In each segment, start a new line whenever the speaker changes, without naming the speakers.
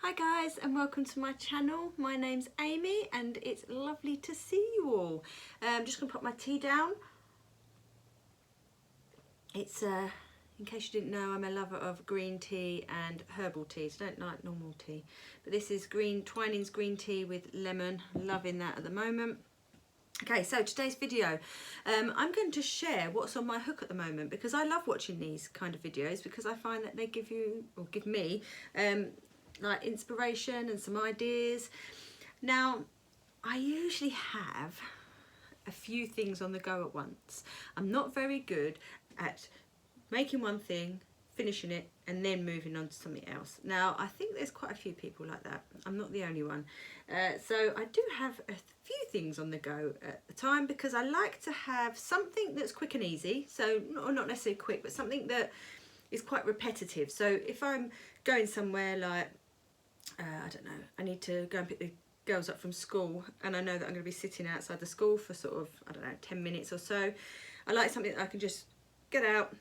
Hi guys, and welcome to my channel. My name's Amy and it's lovely to see you all. I'm just going to put my tea down. It's, in case you didn't know, I'm a lover of green tea and herbal teas. I don't like normal tea. But this is Twinings green tea with lemon. Loving that at the moment. Okay, so today's video, I'm going to share what's on my hook at the moment because I love watching these kind of videos because I find that they give you, or give me, like inspiration and some ideas. Now, I usually have a few things on the go at once. I'm not very good at making one thing, finishing it, and then moving on to something else. Now, I think there's quite a few people like that. I'm not the only one. So I do have a few things on the go at the time because I like to have something that's quick and easy. So not necessarily quick, but something that is quite repetitive. So if I'm going somewhere like, I don't know, I need to go and pick the girls up from school and I know that I'm going to be sitting outside the school for sort of, I don't know, 10 minutes or so. I like something that I can just get out,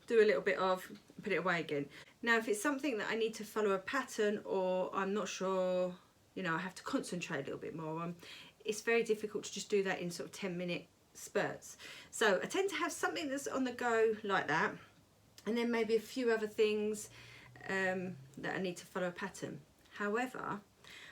do a little bit of, put it away again. Now if it's something that I need to follow a pattern or I'm not sure, you know, I have to concentrate a little bit more on, it's very difficult to just do that in sort of 10-minute spurts. So I tend to have something that's on the go like that, and then maybe a few other things that I need to follow a pattern. However,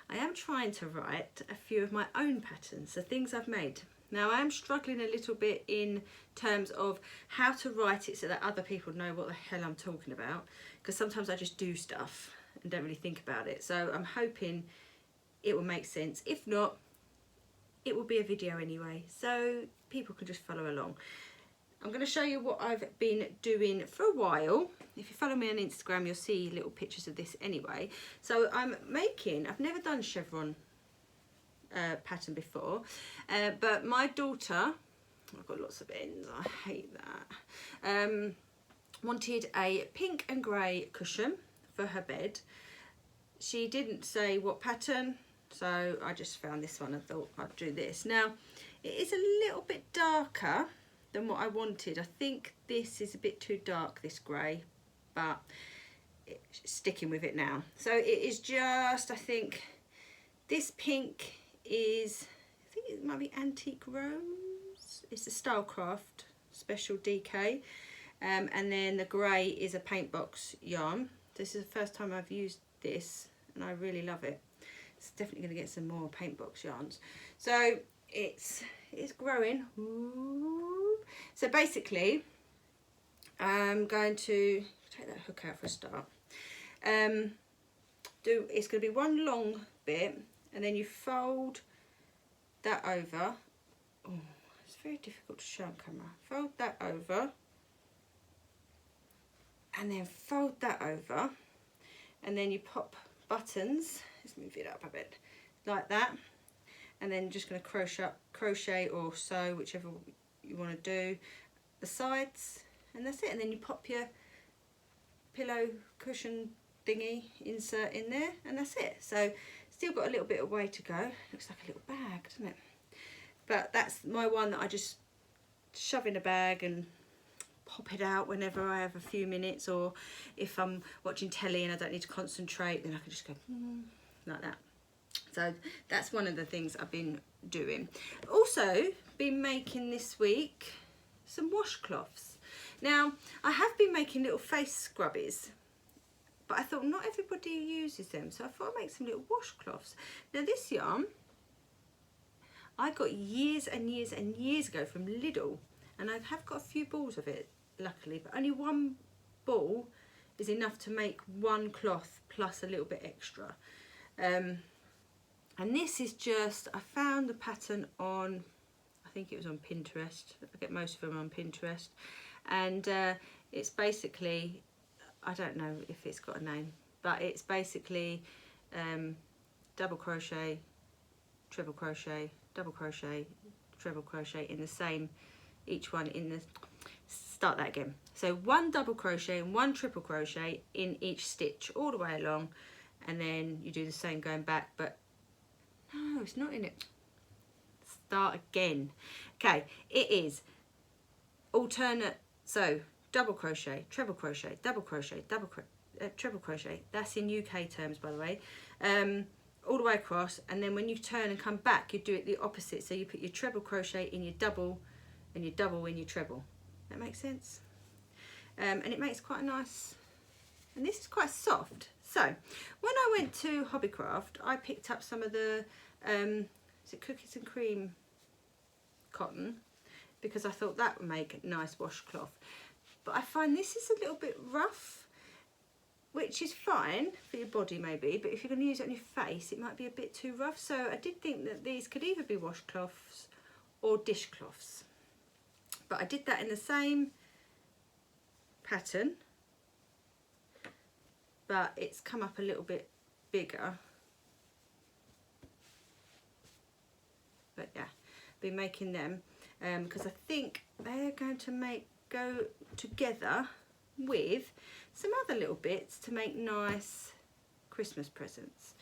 I am trying to write a few of my own patterns, so things I've made. Now I am struggling a little bit in terms of how to write it so that other people know what the hell I'm talking about, because sometimes I just do stuff and don't really think about it. So I'm hoping it will make sense. If not, it will be a video anyway, so people can just follow along. I'm going to show you what I've been doing for a while. If you follow me on Instagram, you'll see little pictures of this anyway. So I'm making, I've never done chevron pattern before, but my daughter, I've got lots of ends, I hate that, wanted a pink and grey cushion for her bed. She didn't say what pattern, so I just found this one and thought I'd do this. Now, it is a little bit darker than what I wanted. I think this is a bit too dark, this grey, but sticking with it now. So it is just, I think this pink is, I think it might be Antique Rose. It's a Stylecraft Special DK. And then the grey is a paint box yarn. This is the first time I've used this and I really love it. It's definitely going to get some more paint box yarns. So it's growing. Ooh. So basically I'm going to take that hook out for a start. It's going to be one long bit and then you fold that over. Oh, it's very difficult to show on camera. Fold that over and then fold that over and then you pop buttons. Let's move it up a bit like that, and then just going to crochet or sew, whichever you want to do, the sides, and that's it. And then you pop your pillow cushion thingy insert in there and that's it. So still got a little bit of way to go. Looks like a little bag, doesn't it? But that's my one that I just shove in a bag and pop it out whenever I have a few minutes, or if I'm watching telly and I don't need to concentrate, then I can just go like that. So that's one of the things I've been doing. Also been making this week some washcloths. Now I have been making little face scrubbies, but I thought not everybody uses them, so I thought I'd make some little washcloths. Now this yarn I got years and years and years ago from Lidl, and I have got a few balls of it luckily, but only one ball is enough to make one cloth plus a little bit extra. And this is just, I found the pattern on, I think it was on Pinterest. I get most of them on Pinterest. And it's basically, I don't know if it's got a name, but it's basically double crochet, treble crochet, double crochet, treble crochet in the same, each one in the, start that again. So one double crochet and one triple crochet in each stitch all the way along, and then you do the same going back, but no, it's not in it. Start again. Okay, it is alternate, so double crochet, treble crochet, double crochet, double crochet, treble crochet. That's in UK terms, by the way. All the way across, and then when you turn and come back, you do it the opposite. So you put your treble crochet in your double and your double in your treble. That makes sense? And it makes quite a nice, and this is quite soft. So when I went to Hobbycraft, I picked up some of the is it cookies and cream cotton, because I thought that would make a nice washcloth. But I find this is a little bit rough, which is fine for your body maybe, but if you're going to use it on your face, it might be a bit too rough. So I did think that these could either be washcloths or dishcloths. But I did that in the same pattern, but it's come up a little bit bigger. But yeah, been making them because I think they're going to go together with some other little bits to make nice Christmas presents.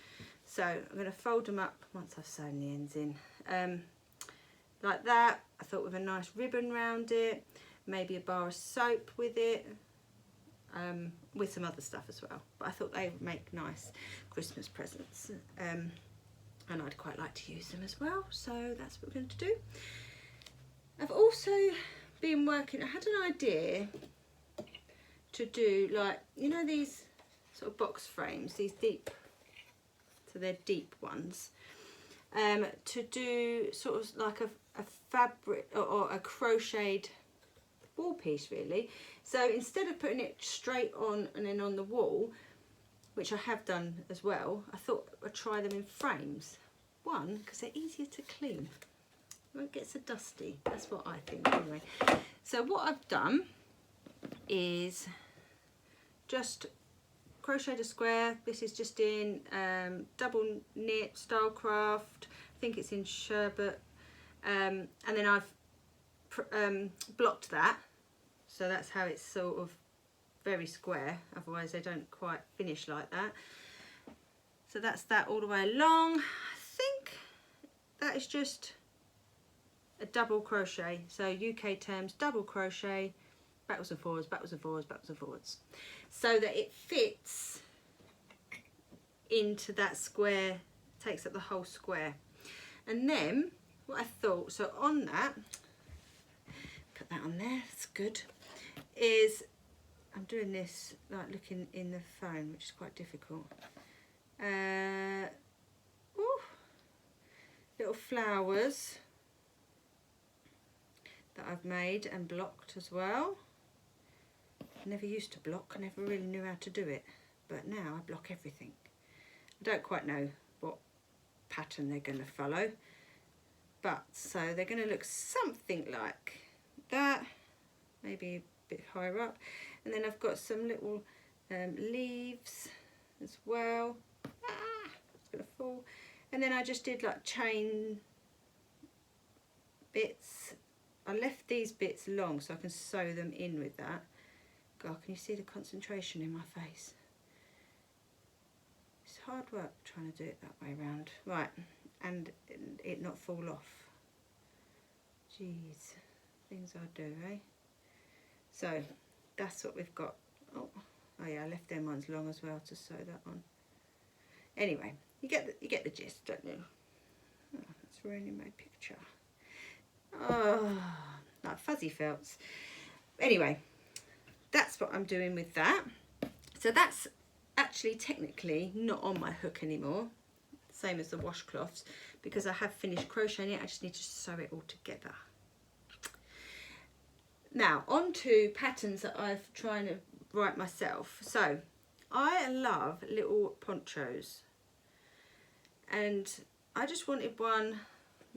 So I'm going to fold them up once I've sewn the ends in, like that. I thought with a nice ribbon round it, maybe a bar of soap with it, with some other stuff as well. But I thought they would make nice Christmas presents, and I'd quite like to use them as well. So that's what we're going to do. I've also been working, I had an idea to do, like, you know, these sort of box frames, these deep, so they're deep ones, to do sort of like a fabric or a crocheted wall piece really. So instead of putting it straight on and then on the wall, which I have done as well, I thought I'd try them in frames. One, because they're easier to clean. It won't get so dusty. That's what I think anyway. So what I've done is just crocheted a square. This is just in double knit Stylecraft. I think it's in sherbet. And then I've blocked that. So that's how it's sort of very square. Otherwise they don't quite finish like that. So that's that all the way along. I think that is just a double crochet. So UK terms, double crochet, backwards and forwards, backwards and forwards, backwards and forwards, so that it fits into that square, takes up the whole square. And then what I thought, so on that, put that on there, that's good, is I'm doing this like looking in the phone, which is quite difficult. Ooh, little flowers that I've made and blocked as well. I never used to block, I never really knew how to do it, but now I block everything. I don't quite know what pattern they're going to follow, but so they're going to look something like that, maybe a bit higher up. And then I've got some little leaves as well. It's going to fall. And then I just did like chain bits. I left these bits long so I can sew them in with that. God, can you see the concentration in my face? It's hard work trying to do it that way around. Right, and it not fall off. Jeez, things I do, eh? So that's what we've got. Oh yeah, I left them ones long as well to sew that on. Anyway, you get the gist, don't you? Oh, that's ruining my picture. Oh, like fuzzy felts. Anyway, that's what I'm doing with that. So that's actually technically not on my hook anymore, same as the washcloths, because I have finished crocheting it. I just need to sew it all together. Now on to patterns that I've trying to write myself. So I love little ponchos, and I just wanted one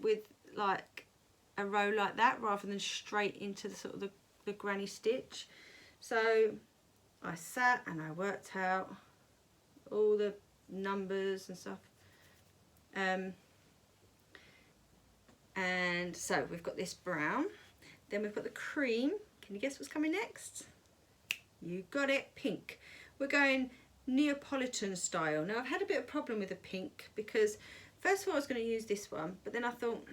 with like a row like that rather than straight into the sort of the granny stitch. So I sat and I worked out all the numbers and stuff, and so we've got this brown, then we've got the cream. Can you guess what's coming next? You got it, pink. We're going Neapolitan style. Now I've had a bit of problem with the pink because first of all I was going to use this one, but then I thought,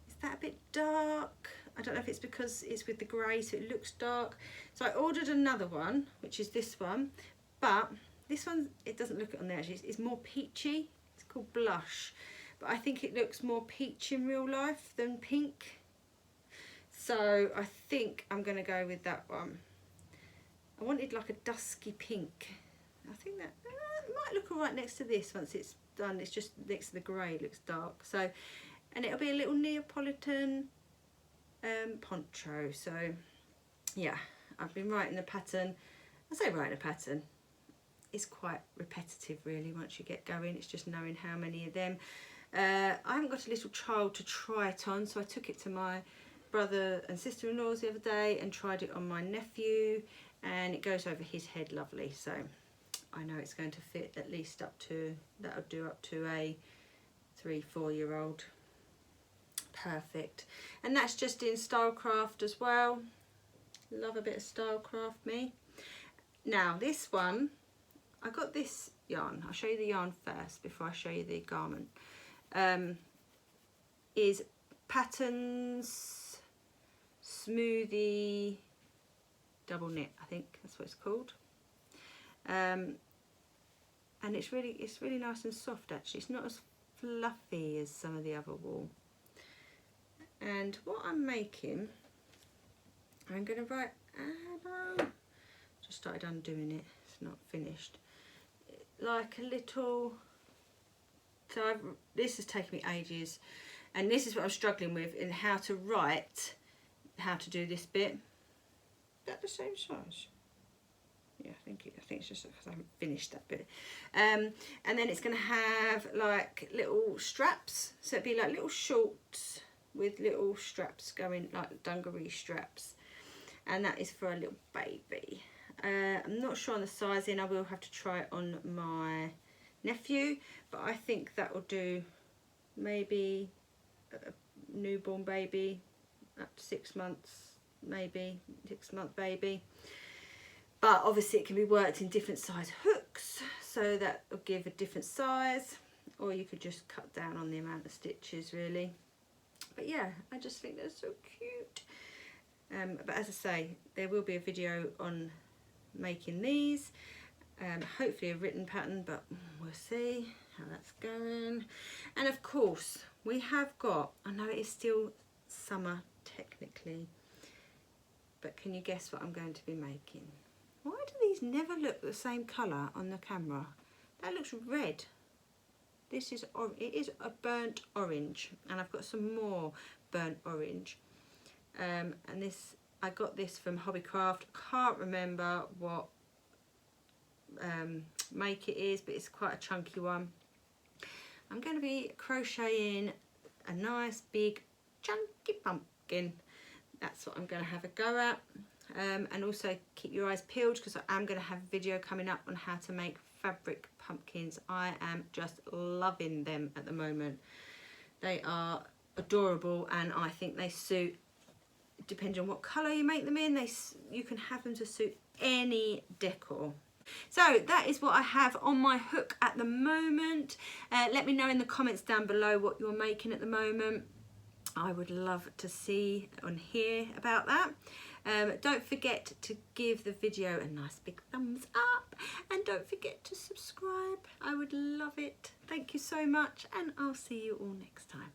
is that a bit dark? I don't know if it's because it's with the grey so it looks dark. So I ordered another one, which is this one, But this one, it doesn't look it on there actually, it's more peachy. It's called Blush, but I think it looks more peach in real life than pink. So I think I'm going to go with that one. I wanted like a dusky pink. I think that might look alright next to this once it's done. It's just next to the grey, it looks dark. So, and it'll be a little Neapolitan poncho. So yeah, I've been writing the pattern. I say writing a pattern, it's quite repetitive really once you get going. It's just knowing how many of them. I haven't got a little child to try it on, so I took it to my brother and sister-in-laws the other day and tried it on my nephew, and it goes over his head lovely. So I know it's going to fit at least up to, that'll do up to a 3-4 year old. Perfect. And that's just in Stylecraft as well. Love a bit of Stylecraft, me. Now this one, I got this yarn. I'll show you the yarn first before I show you the garment. Is Patterns Smoothie Double Knit, I think that's what it's called. And it's really nice and soft actually. It's not as fluffy as some of the other wool. And what I'm making, I'm going to write, just started undoing it, it's not finished, like a little, so this has taken me ages, and this is what I'm struggling with in how to write, how to do this bit. Is that the same size? Yeah, I think it's just because I haven't finished that bit. And then it's going to have like little straps, so it'd be like little shorts with little straps going, like dungaree straps, and that is for a little baby. I'm not sure on the sizing. I will have to try it on my nephew, but I think that will do maybe a newborn baby up to 6 months, maybe 6-month baby. But obviously it can be worked in different size hooks, so that will give a different size, or you could just cut down on the amount of stitches really. But yeah, I just think they're so cute. But as I say, there will be a video on making these, hopefully a written pattern, but we'll see how that's going. And of course we have got, I know it is still summer technically, but can you guess what I'm going to be making? Why do these never look the same colour on the camera? That looks red. This is, it is a burnt orange, and I've got some more burnt orange. And this, I got this from Hobbycraft. Can't remember what make it is, but it's quite a chunky one. I'm going to be crocheting a nice big chunky pumpkin. That's what I'm going to have a go at. And also keep your eyes peeled, because I am going to have a video coming up on how to make fabric pumpkins. I am just loving them at the moment. They are adorable, and I think they suit, depending on what colour you make them in, you can have them to suit any decor. So that is what I have on my hook at the moment. Let me know in the comments down below what you're making at the moment. I would love to see and hear about that. Don't forget to give the video a nice big thumbs up, and don't forget to subscribe. I would love it. Thank you so much, and I'll see you all next time.